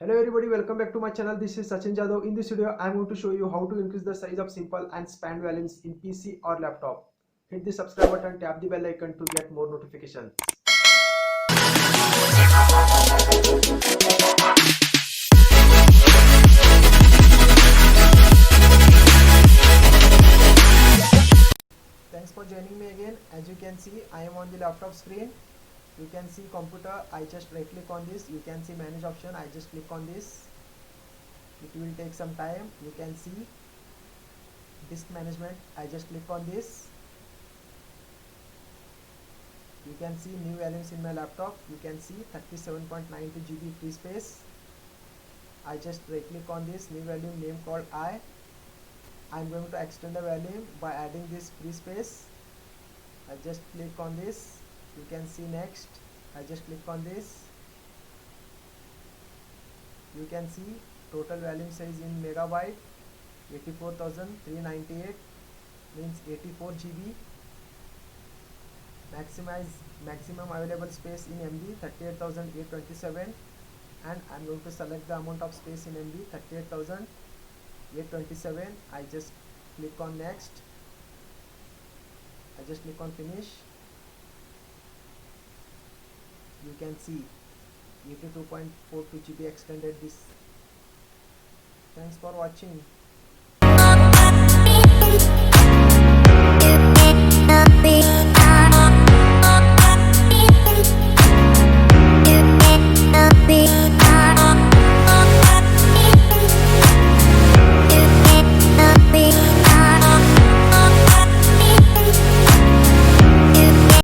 Hello everybody, welcome back to my channel. This is Sachin Jadhav. In this video, I am going to show you how to increase the size of simple and span volumes in PC or laptop. Hit the subscribe button, tap the bell icon to get more notifications. Thanks for joining me again. As you can see, I am on the laptop screen. You can see computer. I just right click on this. You can see manage option. I just click on this. It will take some time. You can see disk management. I just click on this. You can see new values in my laptop. You can see 37.92 GB free space. I just right click on this new value name called I. I'm going to extend the value by adding this free space. I just click on this. You can see next. I just click on this. You can see total volume size in megabyte 84,398 means 84 GB. Maximum available space in MB 38,827, and I'm going to select the amount of space in MB 38,827. I just click on next. I just click on finish. You can see 82.42 GB extended this. Thanks for watching.